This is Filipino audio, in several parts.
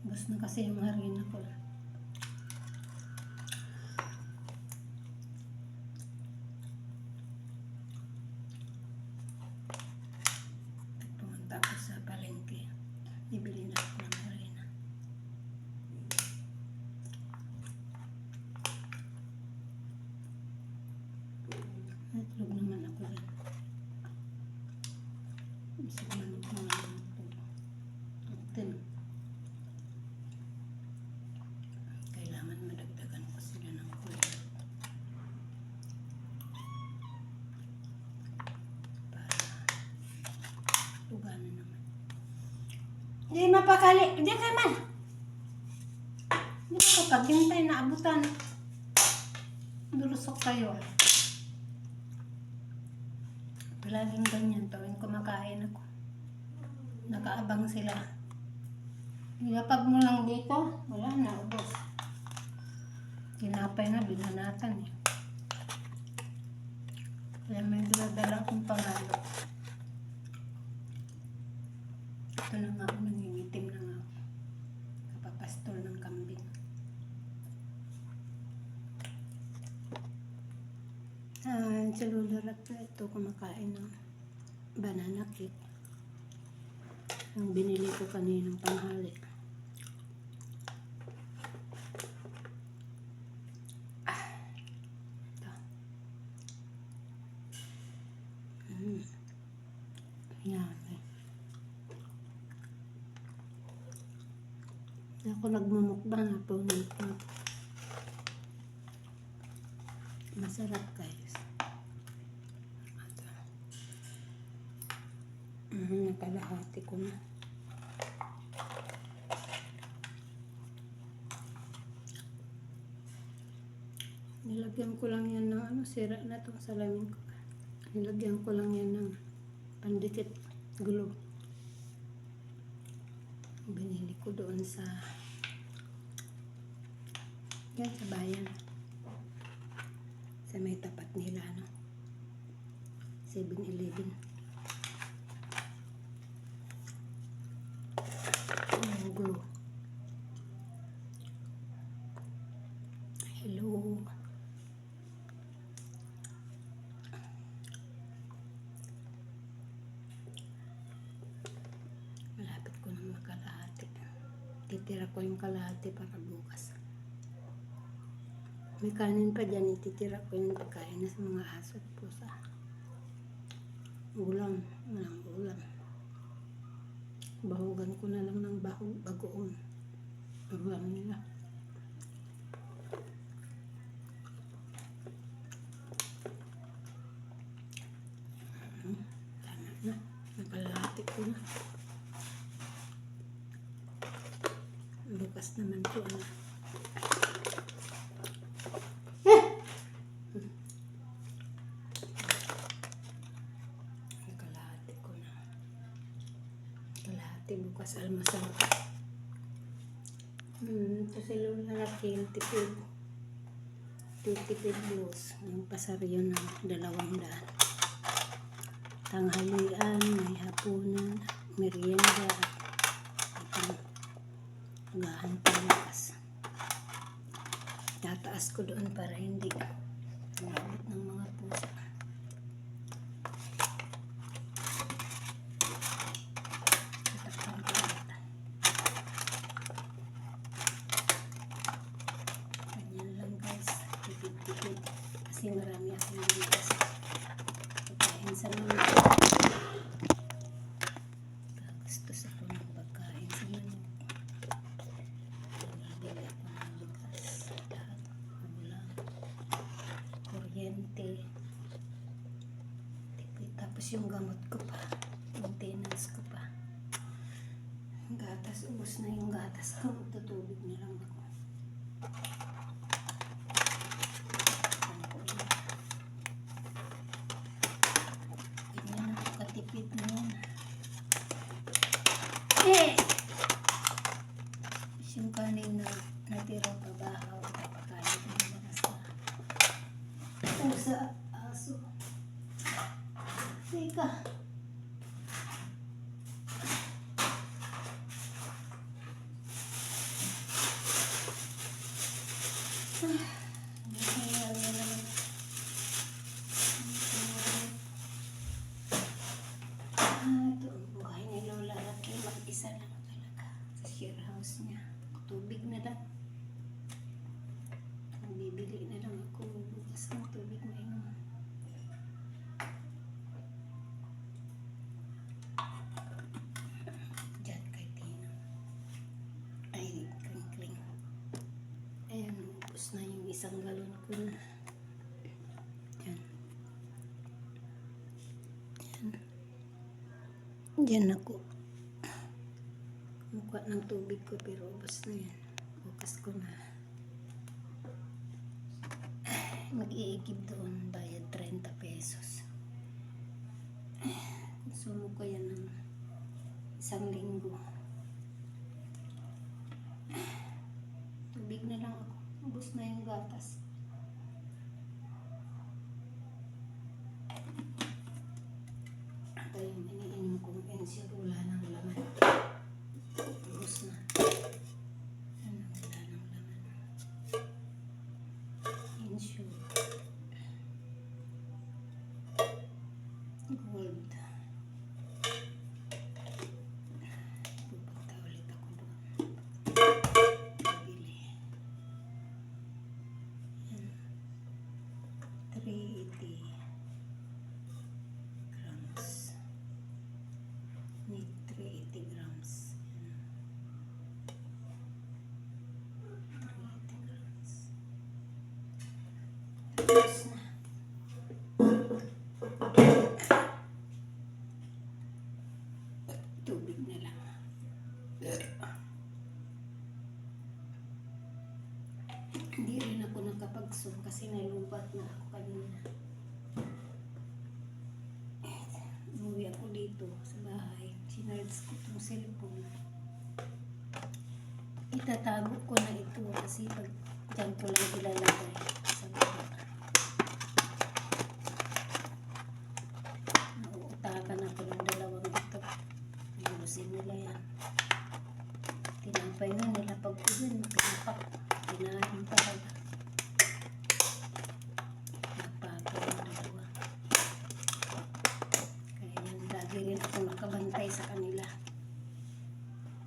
Bus na kasi yung harina ko. Pumunta ako sa palengke. Bibili na ako ng harina. Natlog naman ako rin. Isip naman ako nga natlog. Kailangan madagdagan ko sila ng kulay. Para tuganan naman. Hindi mapakali. Hindi ka man. Hindi ko paghintay na abutan. Dulusok kayo. Laging ganyan tuwing kumakain ako. Nakaabang sila. Ilapag mo lang dito, wala na, ubos. Tinapay na, binanatan eh. Kaya may dala akong pangalo. Ito na nga ako, nangingitim na nga ako. Kapapastol ng kambing. Sa lularat na ito, kumakain ng banana cake. Ang binili ko kaninang tanghali. Ito. Yummy. Ako nagmumukbang na po nito. Masarap guys. Nakalahati ko na. Nilagyan ko lang yan ng sira na itong salamin ko. Nilagyan ko lang yan ng pandikit glue. Binili ko doon sa yan sa bayan. Sa may tapat nila 7-Eleven. Glue. Hello. Malapit ko nang makalahati. Titira ko yung kalahati para bukas. May kanin pa dyan, ititira ko yung pagkain na sa mga aso at pusa. Ulam, walang ulam. Bahugan ko na lang ng bagoong. Ulam nila. Tama na. Nakalahati ko na. Bukas naman po na. Bukas almasal. Ito sila na tipid. Tipid blues. Yung pasaryo ng 200. Tanghalian, may hapunan, merienda, at agahan palakas. Tataas ko doon para hindi mabot ng mga pusa. Kasi marami akong bigas. Pagkain sa mga gastos ako ng pagkain sa mga bumibili ako ng bigas. Lahat. Ulam. Kuryente. Tapos yung gamot ko pa. Maintenance ko pa. Gatas. Ubus na yung gatas ko. Magtutubig na lang ako. Tipid na yan. Yung kanin na natira pa bahaw, papakain ko na mga sa pusa, aso. Teka. Nahihingal na naman. Ito ang buhay ni Lola Raquel. Mag-isa lang talaga sa share house niya. Tubig na lang. Bibili na lang ako bukas ng tubig na inom. Diyan kay Tino. Ay, kring-kring. Ayan, ubos na yung isang galon ko na. Yan. Yan. Diyan ako. Kumukuha ng tubig ko pero ubos na yan. Bukas ko na. Mag-iigib doon. Bayad 30 pesos. Konsumo ko yan ng isang linggo. Tubig na lang ako. Ubos na yung gatas. Ito yung iniinom kong ensure. Wala nang laman. Ubos na. Ano, wala nang laman. Ensure. Gold. Pupunta ulit ako doon. Bili. 380 grams. Need 380 grams. 380 grams. Tapos na. Tubig na lang. Hindi rin ako nakapag-zoom kasi nalubat na ako kanina. Umuwi ako dito sa bahay. Sinards ko itong cellphone. Itatago ko na ito kasi pag dyan ko lang ilalagay sa baba. Nauutakan ako ng dalawang ito. Ayusin nila yan. Tinapay na nila pag ulan. Pinapak. Pinahin talaga. Nagpapay ng dalawa. Kaya yan, lagi rin ako nakabantay sa kanila.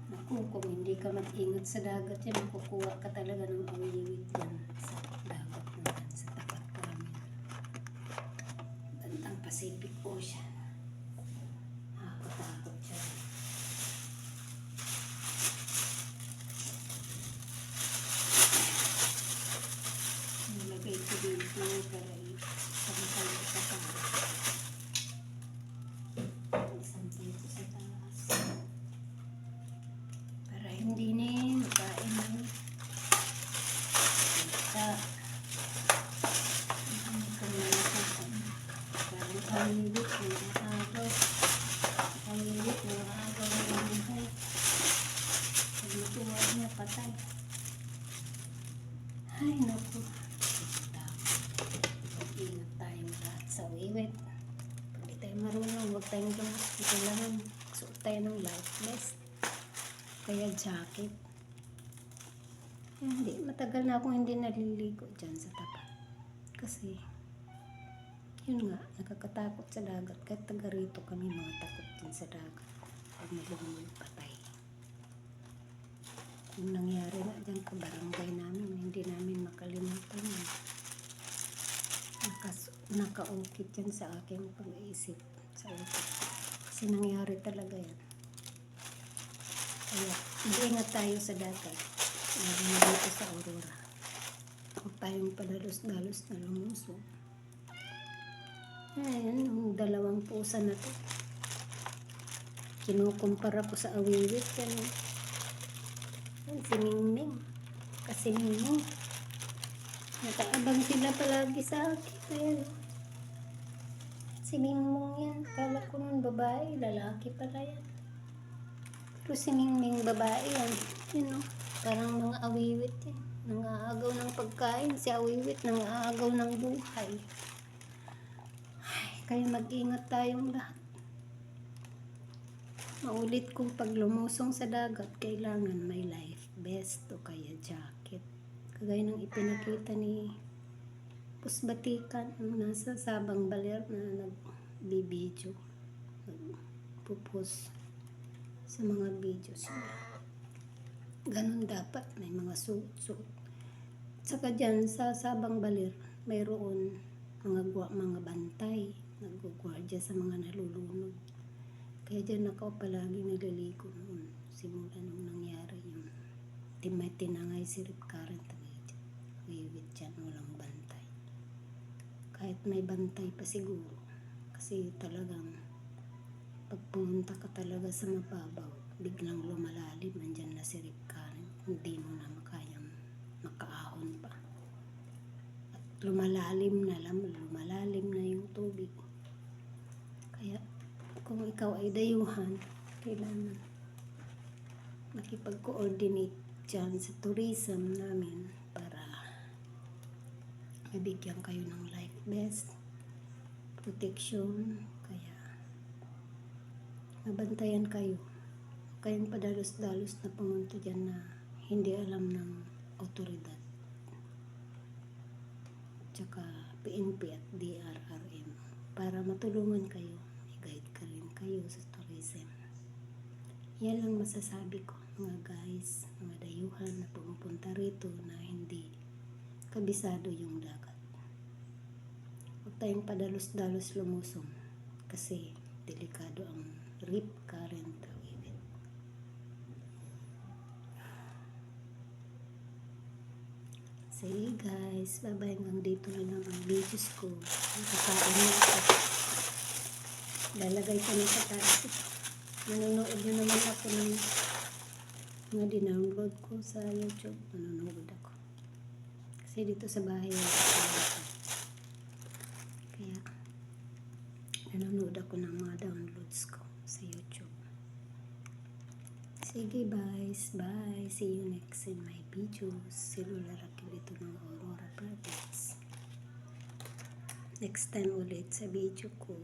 Naku, kung hindi ka mag-ingat sa dagat yan, makukuha ka talaga ng awiwit yan sa dagat naman, sa tapat namin. Bandang Pacific Ocean. Nakakatakot siya. Nilagay ko dito para isampay ko sa taas. Isampay ko sa taas. Para hindi ni makain ng basta. Ano ko na natin. Parang kaliwit ng agaw. Kaliwit ng agaw ng buhay. Paglutuan niya patay. Ay, naku. Ingat tayong lahat sa wiwit. Pag di tayo marunong, huwag tayong gamas. Kailangan suot tayo ng life vest. Kaya jacket. Hindi, matagal na akong hindi naliligo dyan sa tapat. Kasi, yun nga, nakakatakot sa dagat. Kahit taga rito kami mga takot dyan sa dagat. Pag nalunod, patay. Yung nangyari na dyan ka barangay namin, hindi namin makalimutan yun. Nakaukit yan sa aking pag-iisip. Sa utak. Kasi nangyari talaga yan. Kaya, mag-ingat tayo sa dagat. Lagi na dito sa Aurora. Huwag tayong padalos-dalos na lumusog. Ayan, yung dalawang pusa na to. Kinukumpara ko sa awiwit. Yan, si Mingming. Kasi Mingming. Nakaabang sila palagi sa akin. Ayan. Si Mingming yan. Kala ko nun babae. Lalaki pala yan. Pero si Mingming babae yan. Yun o. Parang mga awiwit yan. Nangaagaw ng pagkain. Si awiwit nangaagaw ng buhay. Ay, kaya mag-ingat tayong lahat. Maulit kong pag lumusong sa dagat, kailangan may life vest o kaya jacket. Kagaya ng ipinakita ni Pusbatikan ang nasa Sabang Baler na nagbibideo. Nagpupos sa mga videos niya. Ganun dapat, may mga suot-suot. Saka dyan sa Sabang Baler, mayroon mga bantay, nagugwardya sa mga nalulunod. Kaya dyan ako palagi nagliligo noon, simula nung nangyari yung may tinangay si Rip Current. Wiwit dyan, walang bantay. Kahit may bantay pa siguro, kasi talagang pag pumunta ka talaga sa mababaw, biglang lumalalim, andyan na si Rip Current, hindi mo na makayang makaahon pa. At lumalalim na yung tubig. Kaya kung ikaw ay dayuhan, kailangan makipag-coordinate dyan sa tourism namin para mabigyan kayo ng life vest, protection, kaya mabantayan kayo. Kayong padalos-dalos na pumunta dyan na hindi alam ng otoridad. Tsaka PNP at DRRM para matulungan kayo, i-guide ka rin kayo sa tourism. Yan lang masasabi ko mga guys, mga dayuhan na pumupunta rito na hindi kabisado yung dagat. Huwag tayong padalos-dalos lumusong kasi delikado ang Rip Current. Sige guys, bye-bye, hanggang dito na lang ang videos ko. Nakakain na ito. Lalagay ko na sa taas ito. Nanonood na naman ako ng mga dinownload ko sa YouTube. Nanonood ako. Kasi dito sa bahay kaya nanonood ako ng mga downloads ko sa YouTube. Sige guys, bye. See you next in my videos. Si Lola Raquel ito ng Aurora Province. Next time ulit sa video ko.